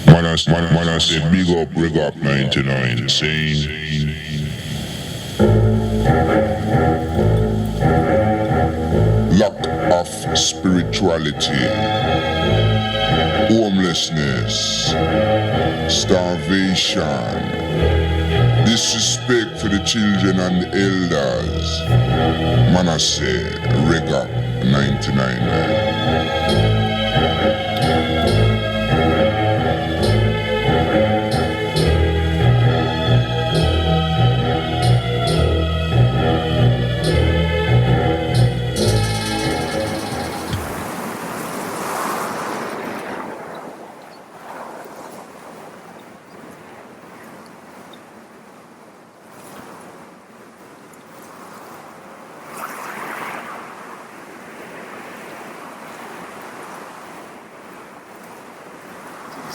Man, I say big up 99, saying lack of spirituality, homelessness, starvation, disrespect for the children and the elders. Man, I say reggae 99, man.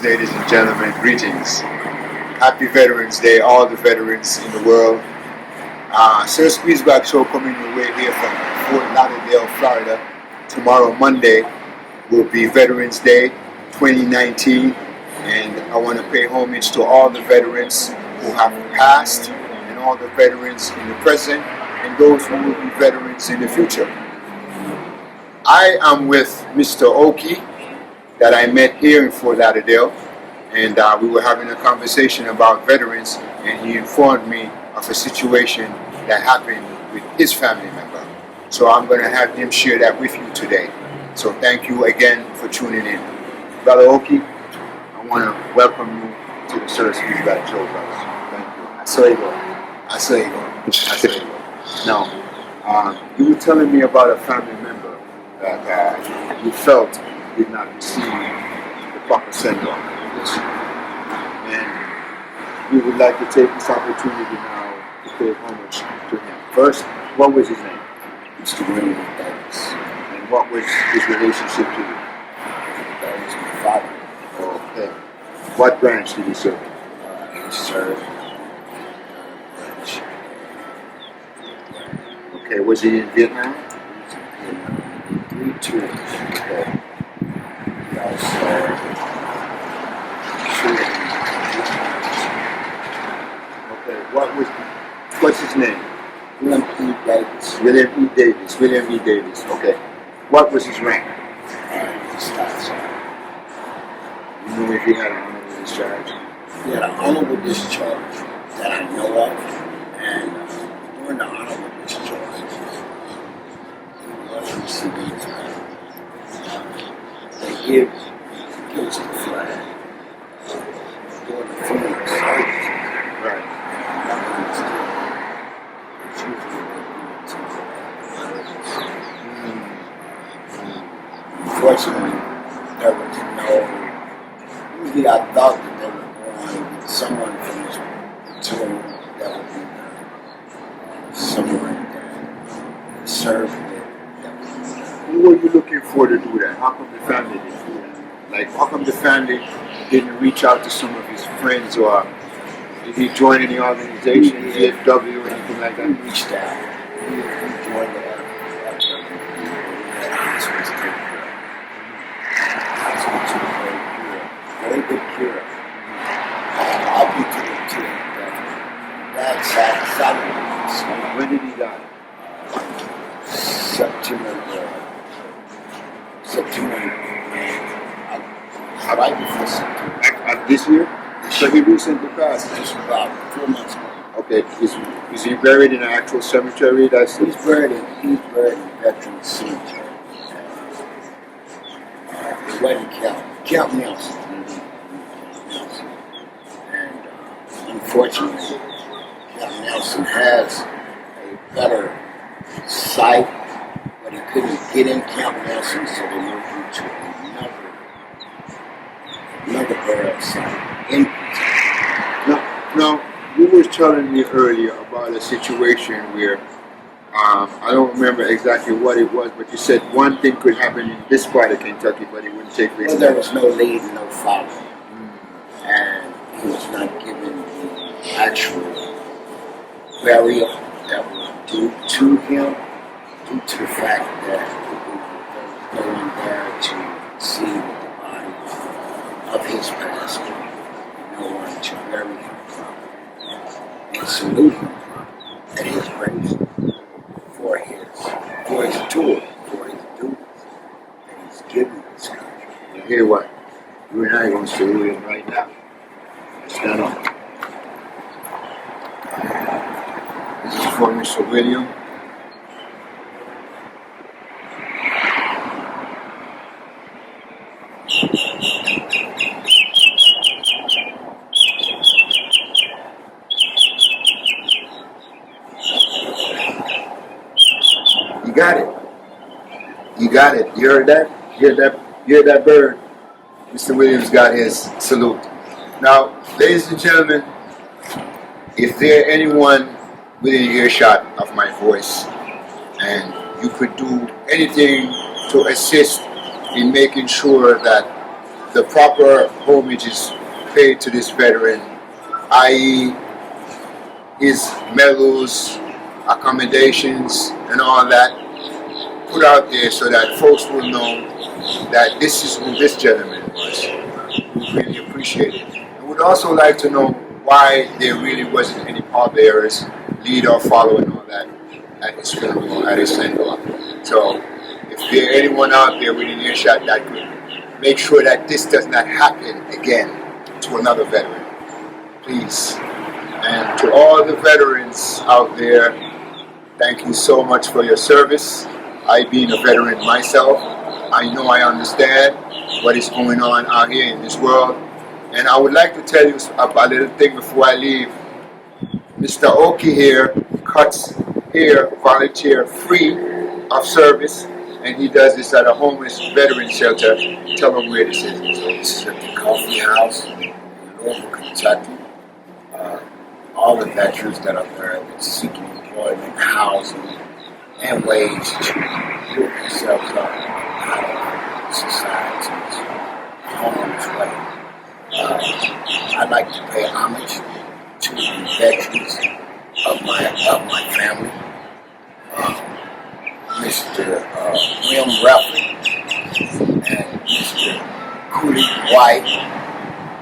Ladies and gentlemen, greetings. Happy Veterans Day, all the veterans in the world. Sir Squeezeback Show coming your way here from Fort Lauderdale, Florida. Tomorrow, Monday, will be Veterans Day 2019. And I want to pay homage to all the veterans who have passed and all the veterans in the present and those who will be veterans in the future. I am with Mr. Oki that I met here in Fort Lauderdale, and we were having a conversation about veterans, and he informed me of a situation that happened with his family member. So I'm going to have him share that with you today. So thank you again for tuning in. Brother Oki, I want to welcome you to the Sir Squeezeback Show, brothers. Thank you. I saw you go. I saw you go. I saw you go. Now, you were telling me about a family member that you felt did not receive the proper send-off. And we would like to take this opportunity now to pay homage to him. First, what was his name? Mr. William Davis. And what was his relationship to you? That was my father. Okay. What branch did he serve? He served Okay, was he in Vietnam? in 3 tours. Okay. He also Okay, what's his name? William E. Davis. William E. Davis. William E. Davis. Okay. What was his rank? Discharge. You know if he had an honorable discharge? He had an honorable discharge that I know of, and during the honorable discharge, he was receiving they give gives the flag during the funeral service. Right. Unfortunately, there was no. Usually, I thought that they were going to get someone from this platoon that would be someone that served it. Who were you looking for to do that? How come the family didn't do that? Like, how come the family didn't reach out to some of his friends, or did he join any organization, EFW, or anything like He that? reached out. He joined the hospital to take care of. Hospital to very good cure. I'll be to the that Saturday. When did he die? September, right before September. This year? So he recently passed. Just about 4 months ago. Okay, is he buried in an actual cemetery? He's buried in Veterans Cemetery. It wasn't Camp Nelson. And unfortunately, Camp Nelson has a better site, but he couldn't get in Camp Nelson, so they moved him to another burial site in Now, you were telling me earlier about a situation where I don't remember exactly what it was, but you said one thing could happen in this part of Kentucky, but it wouldn't take place. Well, there was no lead and no follow. And he was not given the actual burial that was due to him, due to the fact that there was no one there to see the body of his passing, no one to bury him properly and salute him properly at his grace for his tour, for his duties that he's given this country. You hear what? You and I are going to salute him right now. Stand up. This is for Mr. William. You got it. You got it. You heard that? You heard that bird? Mr. Williams got his salute. Now, ladies and gentlemen, if there anyone within earshot of my voice and you could do anything to assist in making sure that the proper homage is paid to this veteran, i.e. his medals, accommodations, and all that, put out there so that folks will know that this is who this gentleman was. We really appreciate it. I would also like to know why there really wasn't any pallbearers, lead or follow and all that at his funeral, at his send-off. So if there anyone out there within earshot that could make sure that this does not happen again to another veteran, please. And to all the veterans out there, thank you so much for your service. I being a veteran myself, I know I understand what is going on out here in this world. And I would like to tell you a little thing before I leave. Mr. Oki here cuts hair, volunteer free of service, and he does this at a homeless veteran shelter. Tell them where this is. This is at the Coffee House in Louisville, Kentucky. All the veterans that are there that's seeking employment, housing, and ways to build themselves up out of society's harm's way. I'd like to pay homage to the veterans of my family. Mr. William Ruffin and Mr. Cooley White,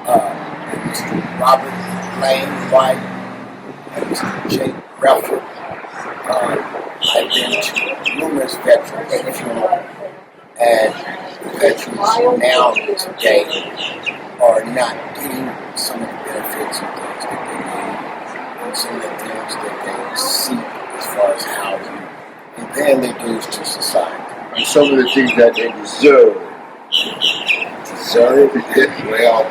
and Mr. Robert Lane White, and Mr. Jake Ruffin. I've been to numerous veterans funerals, and veterans now today are not getting some of the benefits and things that they need, and some of the things that they seek as far as housing, and paying their dues to society. And some of the things that they deserve. Deserve? Well,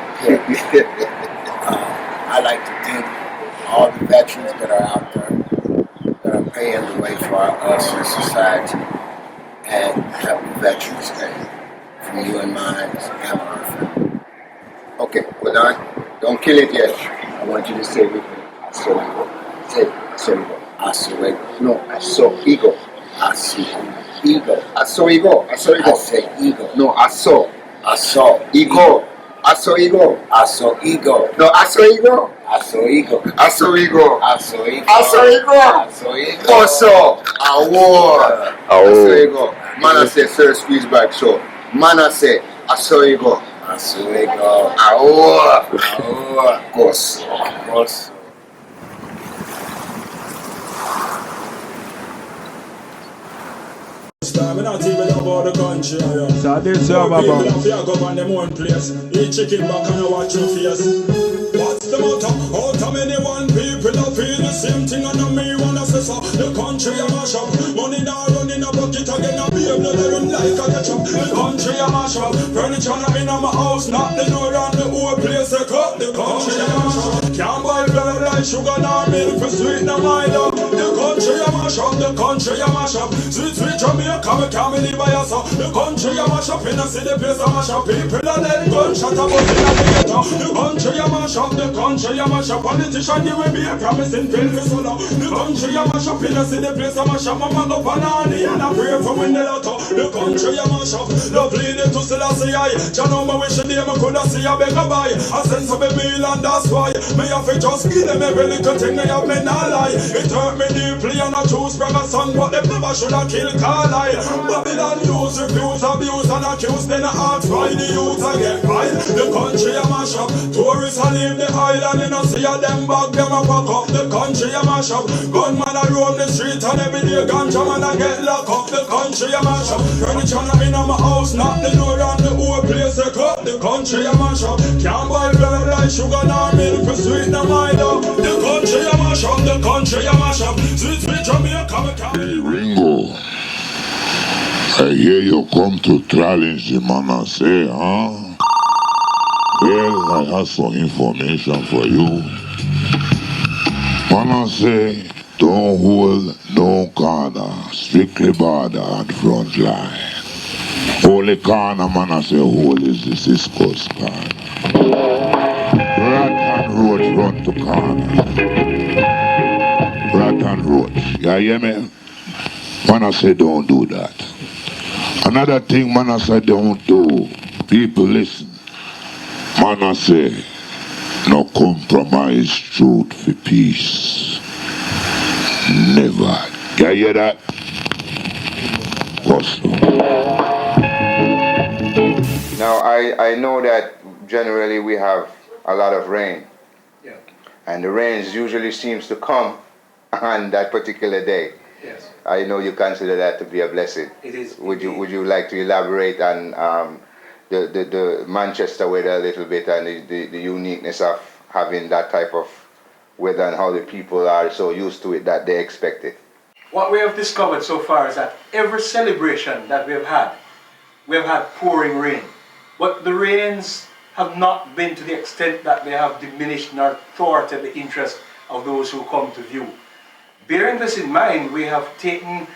I'd like to thank all the veterans that are out there that are paying the way for us in society, and happy Veterans Day from you and mine. Have our family. Okay, hold on. Don't kill it yet. I want you to say with me. Aso-ego. Say Aso-ego. Aso-ego. No, Aso-ego. Aso-ego. Aso-ego. Aso-ego. I say ego. No, Aso. Aso-ego. Aso-ego. Aso-ego. No, Aso-ego. Aso-ego. Aso-ego. Aso-ego. Aso-ego. Aso-ego. Oso. Award. Aso-ego. Manasseh, Sir Squeezeback Show. Manasseh. Aso-ego. Aso-ego. Award. Award. Goso. Goso. Me not even about the country, yeah. So this is More about people have to go on them own place. Eat chicken back and you watch your face. What's the matter? How come anyone people are feel the same thing and me wanna say so? The country a mash up. Money now run in a bucket again. I be able to run like a ketchup. The country a mash up. Furniture not in my house, not the door and the whole place a cut. The country a mash up. Can't buy blood like sugar nor milk for sweet no mind. The country a mash up. The country a mash up. Sweet sweet Jamaica. We can't believe by us. The country a mash up in a city place a mash up. People are dead gunshot about in a ghetto. The country a mash mash up the country, you mash up politician, you will be a promising filthy solo. The country, you mash up in the city place, I mash up, I'm a go banani, and I pray for when the lotto. The country, you mash up, love leading to Selassie, Janoma wish the name I could have see a beggar buy. A sense of a meal and that's why me have to just give them every little thing they have me not lie. It hurt me deeply and I choose from a son, but them never should have killed Carlisle. Babylon use, refuse, abuse and accuse, then I ask why the youth I get right. The country I mash up, tourists I leave the island, you know see a them bag, them a pack up. The country I mash up, gunman I roam the street and every day ganja man I get locked up. The country I mash up, furniture in my house, knock the door on the whole place I cut. The country I mash up, can't buy blood like sugar nor milk for sweet no mind. The country I mash up, the country I mash up, sweet Jamaica we can't. Hey Ringo, I hear you come to challenge the man say, huh? Well, I have some information for you. Man say, don't hold no corner, strictly border and front line. Only corner man say hold is the Cisco's corner. Rattan Road front to corner. Rattan Road. You hear me? Man say don't do that. Another thing man say don't do. People listen. Man say no compromise truth for peace. Never. You hear that? Custom. Now I know that generally we have a lot of rain. Yeah. And the rains usually seems to come on that particular day. Yes. I know you consider that to be a blessing. It is. Would you like to elaborate on the Manchester weather a little bit and the uniqueness of having that type of weather and how the people are so used to it that they expect it? What we have discovered so far is that every celebration that we have had pouring rain. But the rains have not been to the extent that they have diminished nor thwarted the interest of those who come to view. Bearing this in mind, we have taken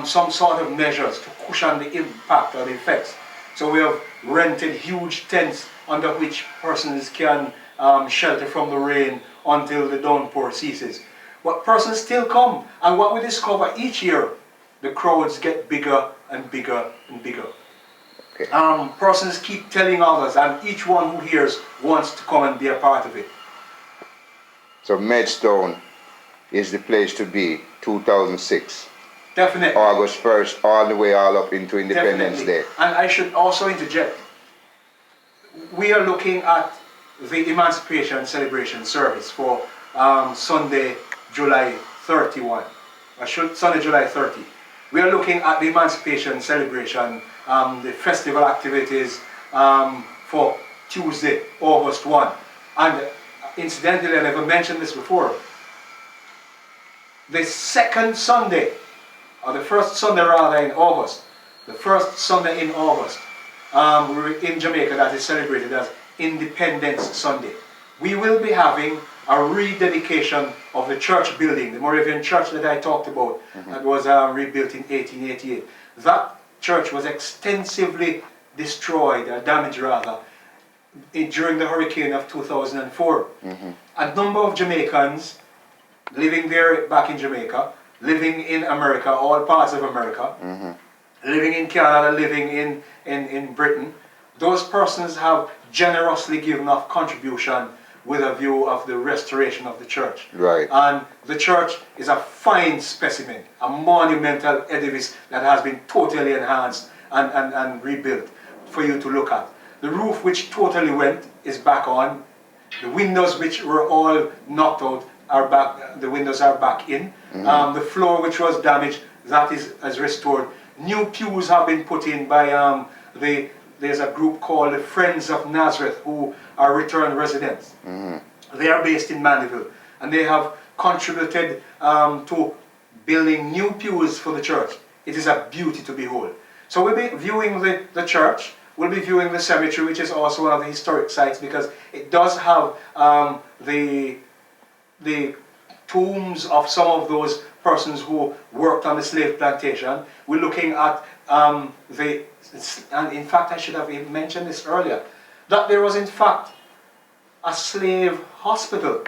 some sort of measures to cushion the impact or the effects. So we have rented huge tents under which persons can shelter from the rain until the downpour ceases. But persons still come, and what we discover each year, the crowds get bigger and bigger and bigger. Okay. Persons keep telling others, and each one who hears wants to come and be a part of it. So Medstone is the place to be, 2006. Definitely. August 1st, all the way up into Independence Definitely. Day. And I should also interject. We are looking at the Emancipation Celebration service for Sunday, July 31. Sunday, July 30. We are looking at the Emancipation Celebration, the festival activities for Tuesday, August 1. And incidentally, I never mentioned this before, the second Sunday, or the first Sunday rather in August, the first Sunday in August, in Jamaica that is celebrated as Independence Sunday. We will be having a rededication of the church building, the Moravian church that I talked about, that was rebuilt in 1888. That church was extensively destroyed, or damaged rather, during the hurricane of 2004. A number of Jamaicans living there back in Jamaica, living in America, all parts of America, living in Canada, living in Britain, those persons have generously given off contribution with a view of the restoration of the church. Right. And the church is a fine specimen, a monumental edifice that has been totally enhanced and rebuilt for you to look at. The roof, which totally went, is back on. The windows, which were all knocked out, are back. The windows are back in. The floor, which was damaged, that is restored. New pews have been put in by there's a group called the Friends of Nazareth, who are returned residents. They are based in Mandeville, and they have contributed to building new pews for the church. It is a beauty to behold. So we'll be viewing the church. We'll be viewing the cemetery, which is also one of the historic sites, because it does have the tombs of some of those persons who worked on the slave plantation. We're looking at and in fact I should have mentioned this earlier, that there was in fact a slave hospital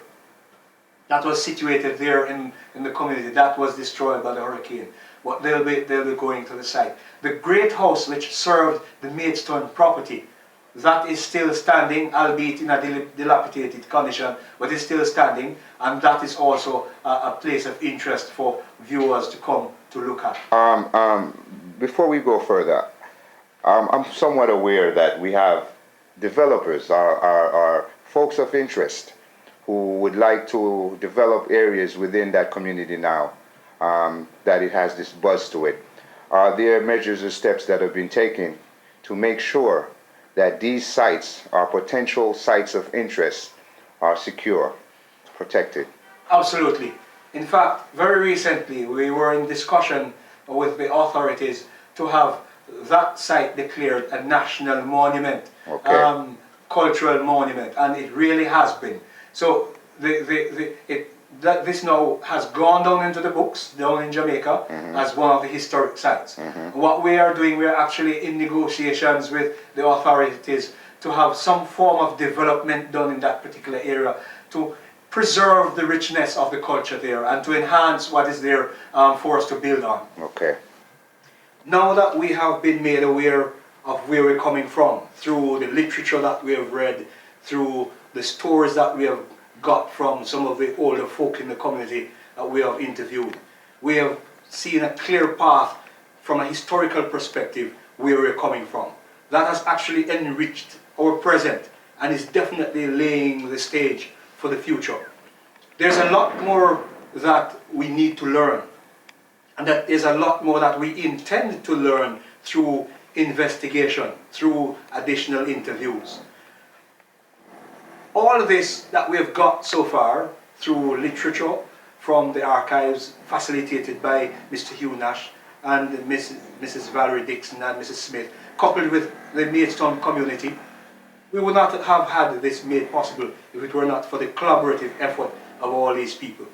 that was situated there in the community that was destroyed by the hurricane. But they'll be going to the site. The great house which served the Maidstone property, that is still standing, albeit in a dilapidated condition, but it's still standing, and that is also a place of interest for viewers to come to look at. Before we go further, I'm somewhat aware that we have developers, our folks of interest, who would like to develop areas within that community now, that it has this buzz to it. Are there measures or steps that have been taken to make sure that these sites, or potential sites of interest, are secure, protected? Absolutely. In fact, very recently we were in discussion with the authorities to have that site declared a national monument, Okay. Cultural monument, and it really has been. So this now has gone down into the books down in Jamaica as one of the historic sites. What we are doing, we are actually in negotiations with the authorities to have some form of development done in that particular area to preserve the richness of the culture there and to enhance what is there for us to build on. Okay. Now that we have been made aware of where we're coming from, through the literature that we have read, through the stories that we have got from some of the older folk in the community that we have interviewed, we have seen a clear path from a historical perspective where we're coming from. That has actually enriched our present and is definitely laying the stage for the future. There's a lot more that we need to learn, and that there's a lot more that we intend to learn through investigation, through additional interviews. All of this that we have got so far through literature from the archives facilitated by Mr. Hugh Nash and Mrs. Valerie Dixon and Mrs. Smith, coupled with the Maidstone community, we would not have had this made possible if it were not for the collaborative effort of all these people.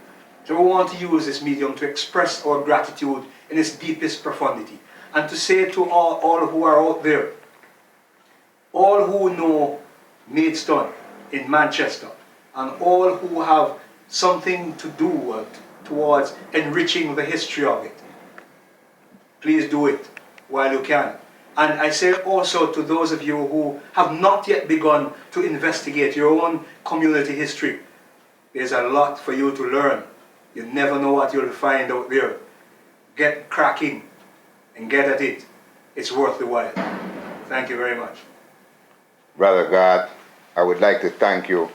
So we want to use this medium to express our gratitude in its deepest profundity and to say to all who are out there, all who know Maidstone in Manchester, and all who have something to do towards enriching the history of it, please do it while you can. And I say also to those of you who have not yet begun to investigate your own community history, there's a lot for you to learn. You never know what you'll find out there. Get cracking and get at it. It's worth the while. Thank you very much. Brother God, I would like to thank you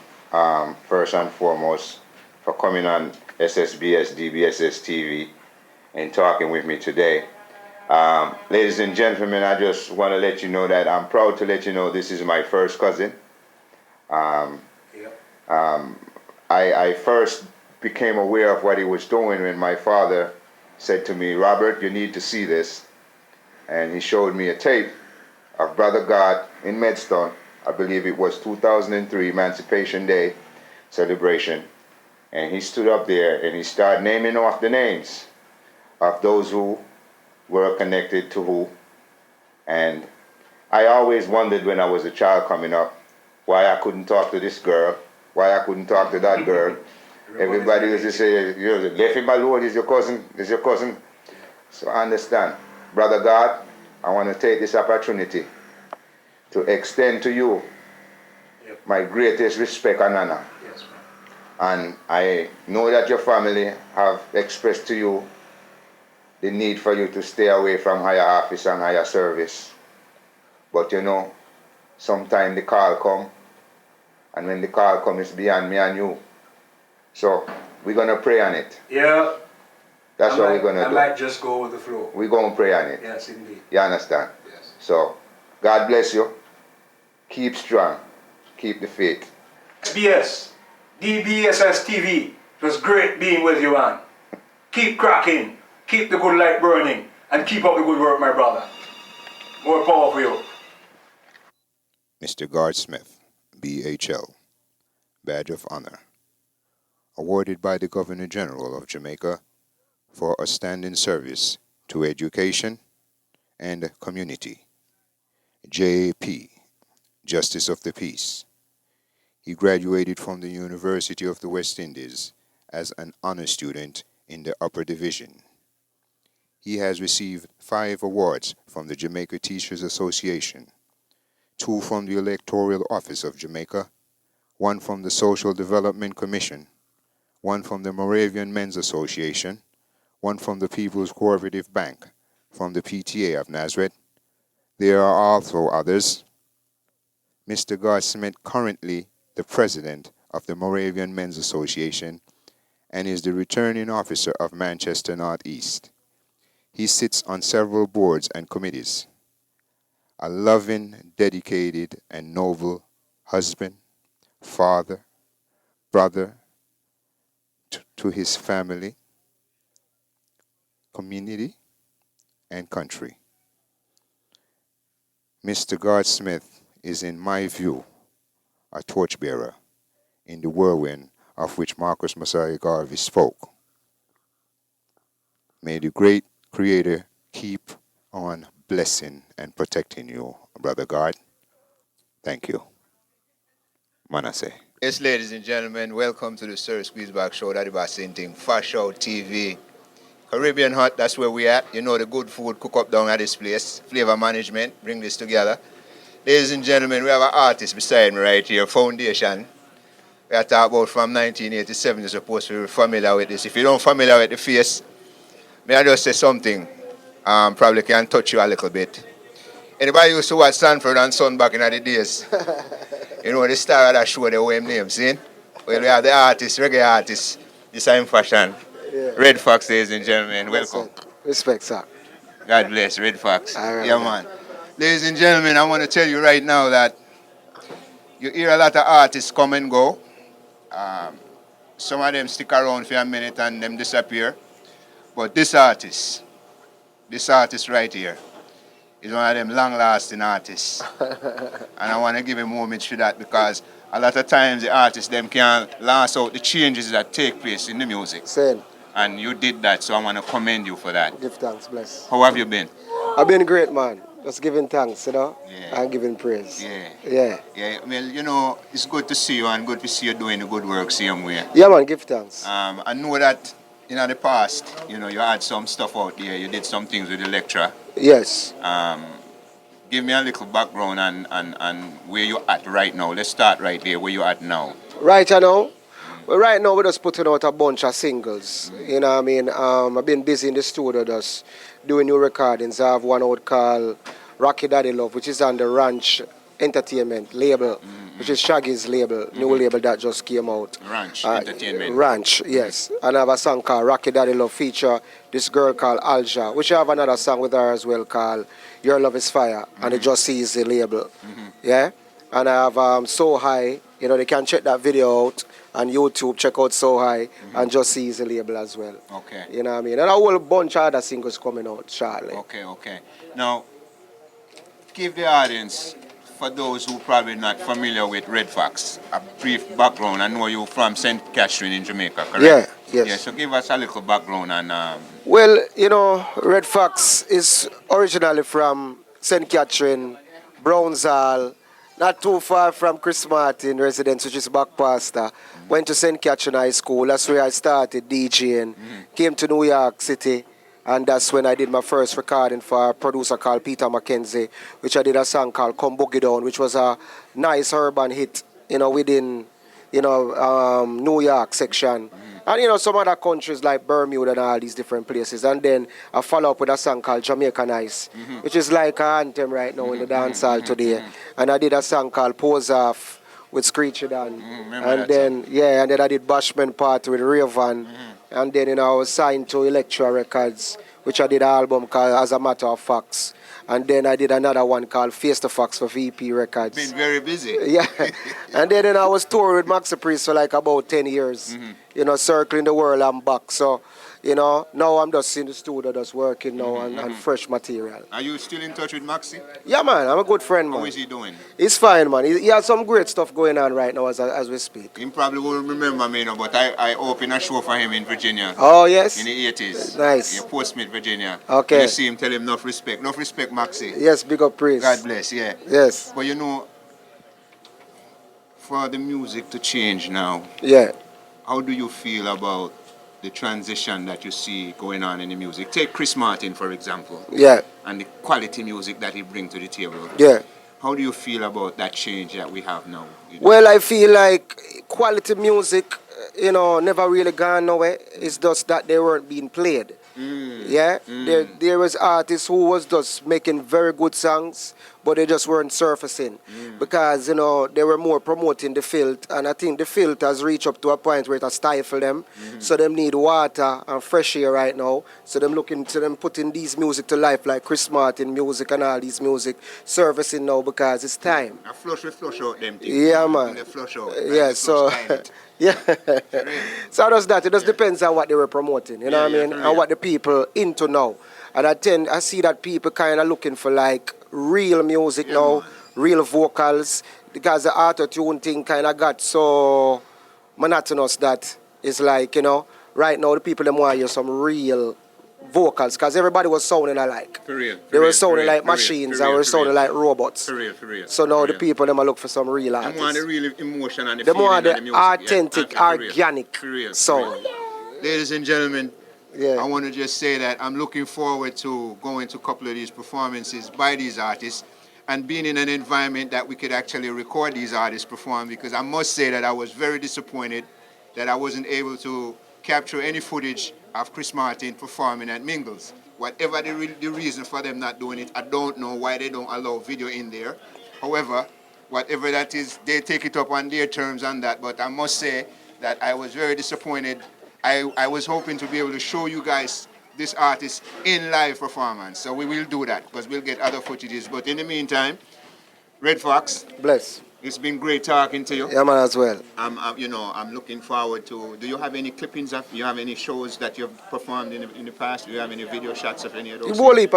first and foremost for coming on SSBS DBSS TV and talking with me today. Ladies and gentlemen, I just want to let you know that I'm proud to let you know this is my first cousin. I first became aware of what he was doing when my father said to me, Robert, you need to see this. And he showed me a tape of Brother God in Maidstone. I believe it was 2003 Emancipation Day celebration. And he stood up there and he started naming off the names of those who were connected to who. And I always wondered when I was a child coming up why I couldn't talk to this girl, why I couldn't talk to that girl. Everybody used to say, left him alone, is your cousin. So I understand. Brother God, I want to take this opportunity to extend to you my greatest respect and honor. Yes, ma'am. And I know that your family have expressed to you the need for you to stay away from higher office and higher service. But you know, sometimes the call come, and when the call comes, it's beyond me and you. So we're going to pray on it. Yeah. That's what we're going to do. I might just go with the flow. We're going to pray on it. Yes, indeed. You understand? Yes. So, God bless you. Keep strong. Keep the faith. SBS, DBSS TV, it was great being with you, man. Keep cracking, keep the good light burning, and keep up the good work, my brother. More power for you. Mr. Guard Smith, BHL, Badge of Honor, awarded by the Governor General of Jamaica for a standing service to education and community. J.P., Justice of the Peace. He graduated from the University of the West Indies as an honor student in the upper division. He has received 5 awards from the Jamaica Teachers Association, 2 from the Electoral Office of Jamaica, 1 from the Social Development Commission, 1 from the Moravian Men's Association, 1 from the People's Cooperative Bank, from the PTA of Nazareth. There are also others. Mr. Gardsmith currently the president of the Moravian Men's Association and is the returning officer of Manchester North East. He sits on several boards and committees. A loving, dedicated, and noble husband, father, brother to his family, community, and country. Mr. Gardsmith is, in my view, a torchbearer in the whirlwind of which Marcus Messiah Garvey spoke. May the great Creator keep on blessing and protecting you, Brother God. Thank you. Manasseh. Yes, ladies and gentlemen, welcome to the Sir Squeezeback Show, that is same thing, Fash Out TV. Caribbean Hut, that's where we at. You know the good food cook up down at this place. Flavor Management, bring this together. Ladies and gentlemen, we have an artist beside me right here, Foundation. We are talking about from 1987, you're supposed to be familiar with this. If you don't familiar with the face, may I just say something, probably can touch you a little bit. Anybody used to watch Sanford and Son back in the days? You know the star of that show, the OM name, see? Well, we have the artist, reggae artist, the same fashion. Yeah. Red Fox, ladies and gentlemen, welcome. Respect, sir. God bless, Red Fox. Right, yeah, man. Ladies and gentlemen, I want to tell you right now that you hear a lot of artists come and go. Some of them stick around for a minute and them disappear. But this artist right here, is one of them long-lasting artists. And I want to give him homage for that because a lot of times the artists them can't last out the changes that take place in the music. Same. And you did that, so I want to commend you for that. Give thanks, bless. How have you been? I've been great, man. Just giving thanks, Yeah. and giving praise. Yeah. Well, you know, it's good to see you and good to see you doing the good work same way. Yeah, man, give thanks. I know that in the past, you know, you had some stuff out there. You did some things with the lecturer. Yes. Give me a little background and where you at right now. Let's start right there, where you at now. Right now? Well, right now we're just putting out a bunch of singles. You know what I mean? I've been busy in the studio just doing new recordings. I have one out called Rocky Daddy Love, which is on the Ranch Entertainment label, which is Shaggy's label, new label that just came out. Ranch Entertainment. Ranch, yes. And I have a song called Rocky Daddy Love feature this girl called Alja, which I have another song with her as well called Your Love Is Fire, and it just sees the label. Yeah? And I have So High, you know, they can check that video out on YouTube, check out So High, and just see the label as well. Okay. You know what I mean? And a whole bunch of other singles coming out shortly. Okay. Now, give the audience, for those who probably not familiar with Red Fox, a brief background. I know you from St. Catherine in Jamaica, correct? Yeah, yes. Yeah, so give us a little background and... Well, you know, Red Fox is originally from St. Catherine, Brownsall, not too far from Chris Martin residence, which is Backpasta. Went to St. Catherine High School. That's where I started DJing. Came to New York City, and that's when I did my first recording for a producer called Peter McKenzie, which I did a song called Come Boogie Down, which was a nice urban hit, you know, within, you know, New York section. And, you know, some other countries like Bermuda and all these different places. And then I follow up with a song called Jamaica Nice, which is like an anthem right now in the dance hall today. And I did a song called Pose Off with Screechy Dan. And then, and then I did Bashman Party with Raven. And then, you know, I was signed to Electra Records, which I did an album called As a Matter of Facts. And then I did another one called Face the Facts for VP Records. Been very busy. Yeah. And then I was touring with Maxi Priest for like about 10 years. You know, circling the world and back. So, you know, now I'm just in the studio just working now and fresh material. Are you still in touch with Maxi? Yeah, man. I'm a good friend, man. How is he doing? He's fine, man. He has some great stuff going on right now as we speak. He probably won't remember me, but I opened a show for him in Virginia. Oh, yes? In the 80s. Nice. Yeah, Portsmouth, Virginia. Okay. When you see him, tell him enough respect. Enough respect, Maxi. Yes, big up praise. God bless, yeah. Yes. But you know, for the music to change now, Yeah. how do you feel about the transition that you see going on in the music? Take Chris Martin, for example, Yeah. and the quality music that he brings to the table. Yeah. How do you feel about that change that we have now? Well, I feel like quality music, never really gone nowhere. It's just that they weren't being played. Yeah, there was artists who was just making very good songs, but they just weren't surfacing because they were more promoting the filth, and I think the filth has reached up to a point where it has stifled them. So them need water and fresh air right now. So them looking to them putting these music to life like Chris Martin music and all these music surfacing now because it's time. I flush out them things. Yeah, man. They flush out. Yeah, so yeah. So does that. It just depends on what they were promoting, you know what I mean? And what the people into now. And I see that people kind of looking for like real music now, real vocals, because the auto-tune thing kind of got so monotonous that it's like, right now the people them want to hear some real vocals because everybody was sounding alike. For real. They were sounding like machines and were sounding like robots. For real. So now the people them are look for some real They artists. want the real emotion and the They feeling want of the the music. authentic, For real. organic For real. sound. Ladies and gentlemen, Yeah. I want to just say that I'm looking forward to going to a couple of these performances by these artists and being in an environment that we could actually record these artists perform, because I must say that I was very disappointed that I wasn't able to capture any footage of Chris Martin performing at Mingles. Whatever the reason for them not doing it, I don't know why they don't allow video in there. However, whatever that is, they take it up on their terms and that, but I must say that I was very disappointed. I was hoping to be able to show you guys this artist in live performance. So we will do that because we'll get other footages. But in the meantime, Red Fox, Bless. it's been great talking to you. Yeah, man, as well. I'm looking forward to. Do you have any clippings of? You have any shows that you've performed in the past? Do you have any video shots of any of those? Whole heap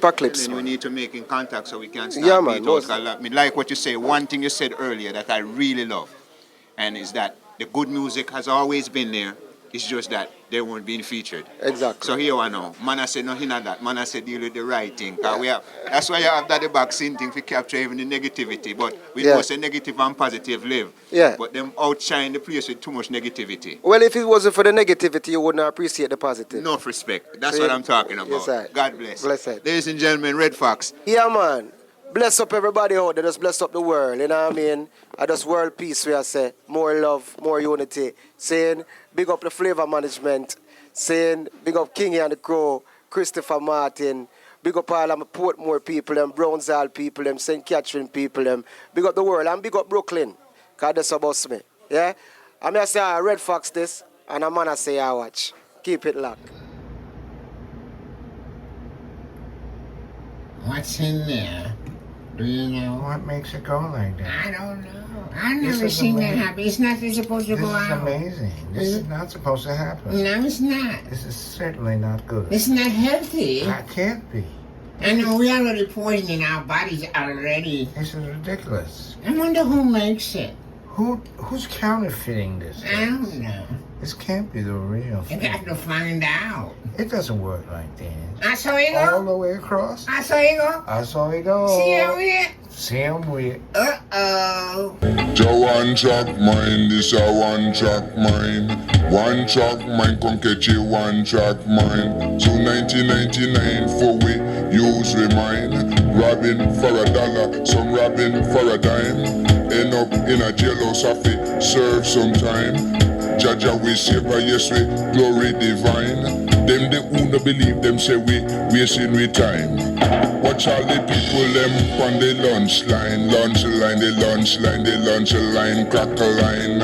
of clips, Then we man. need to make in contact so we can start. Yeah, man, beat most- out. I like what you say. One thing you said earlier that I really love, and is that the good music has always been there. It's just that they weren't being featured. Exactly. So here I know. Man, I say nothing of that. Man, I say deal with the right thing. That's why you have that the vaccine thing to capture even the negativity. But we Yeah. know say negative and positive live. Yeah. But them outshine the place with too much negativity. Well, if it wasn't for the negativity, you wouldn't appreciate the positive. Enough respect. That's See? what I'm talking about. Yes, sir. God bless. Blessed. Ladies and gentlemen, Red Fox. Yeah, man. Bless up everybody out there. Just bless up the world. You know what I mean? I just world peace, we I say. More love, more unity. Saying, big up the Flavor Management. Saying, big up Kingy and the Crow, Christopher Martin. Big up all of my Portmore people, them Brownsall people, them St. Catherine people, them. Big up the world and big up Brooklyn. Because that's about me. Yeah? I'm going to say Red Fox this, and I'm going to say I watch. Keep it locked. What's in there? Do you know? What makes it go like that? I don't know. I've This never is seen that amazing. happen. It's not supposed to This go is out. amazing. This is not supposed to happen. No, it's not. This is certainly not good. It's not healthy. It can't be. I know we already poisoning our bodies already. This is ridiculous. I wonder who makes it. Who's counterfeiting this? I don't know. This can't be the real You thing. got to find out. It doesn't work like that. I saw you All go. the way across. I saw you go. I saw it go. See how we Same way. Uh-oh. The one track mind, this a one track mind. One track mind, come catch you one track mind. So 1999 for we use we mind. Robbing for $1, some robbing for a dime. End up in a jailhouse of it, serve some time. Jaja we savior, yes we glory divine. Them they who no believe them say we wasting we time. Watch all the people them on the lunch line, the lunch line, crack a line.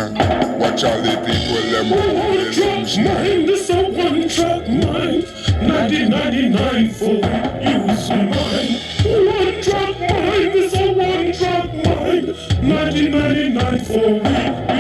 Watch all the people them on the lunch line. Mind is a one-track mind. 1999 for use mine. One-track mind is a one-track mind. 1999 for we